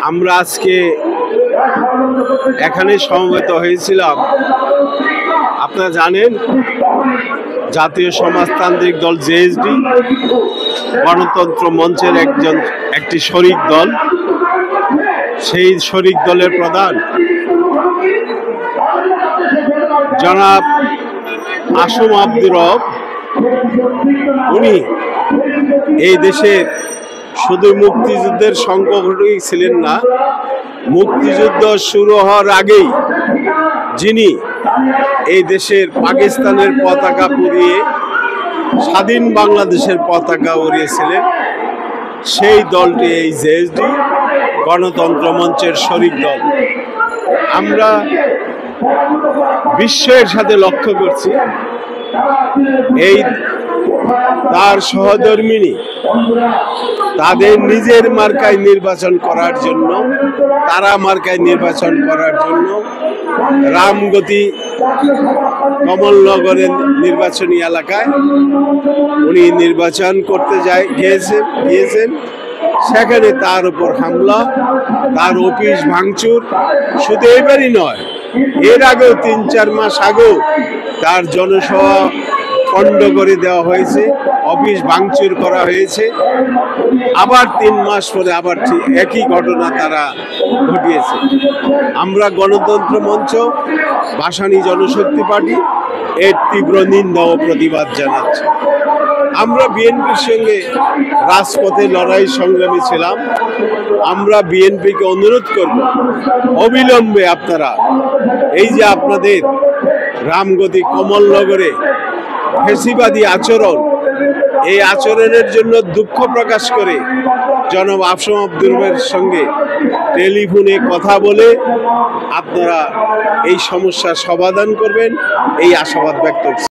আমরা আজকে এখানে সমবেত হয়েছিলাম। আপনারা জানেন জাতীয় সমাজতান্ত্রিক দল জেএসডি গণতন্ত্র মঞ্চের একটি শরিক দল। সেই শরিক দলের প্রধান জনাব আসম আব্দুর রব, উনি এই দেশের শুধু মুক্তিযুদ্ধের সংগঠনই ছিলেন না, মুক্তিযুদ্ধ শুরু হওয়ার আগেই যিনি এই দেশের পাকিস্তানের পতাকা পুড়িয়ে স্বাধীন বাংলাদেশের পতাকা উড়িয়েছিলেন, সেই দলটি এই জেএসডি গণতন্ত্র মঞ্চের শরিক দল। আমরা বিশ্বের সাথে লক্ষ্য করছি এই তার সহধর্মিণী তাদের নিজের মার্কায় নির্বাচন করার জন্য, তারা মার্কায় নির্বাচন করার জন্য রামগতি কমলনগরের নির্বাচনী এলাকায় উনি নির্বাচন করতে গিয়েছেন। সেখানে তার উপর হামলা, তার অফিস ভাঙচুর, শুধু এবারই নয়, এর আগেও 3-4 মাস আগেও তার জনসভা পণ্ড করে দেওয়া হয়েছে, অফিস ভাঙচুর করা হয়েছে। আবার 3 মাস পরে আবার ঠিক একই ঘটনা তারা ঘটিয়েছে। আমরা গণতন্ত্র মঞ্চ, ভাসানী জনশক্তি পার্টি এর তীব্র নিন্দা ও প্রতিবাদ জানাচ্ছি। আমরা বিএনপির সঙ্গে রাজপথে লড়াই সংগ্রামী ছিলাম। আমরা বিএনপিকে অনুরোধ করব, অবিলম্বে আপনারা এই যে আপনাদের রামগতি কমলনগরে ফেসিবাদী আচরণ, এই আচরণের জন্য দুঃখ প্রকাশ করে জনাব আসম আব্দুর রবের সঙ্গে টেলিফোনে কথা বলে আপনারা এই সমস্যার সমাধান করবেন, এই আশাবাদ ব্যক্ত করছি।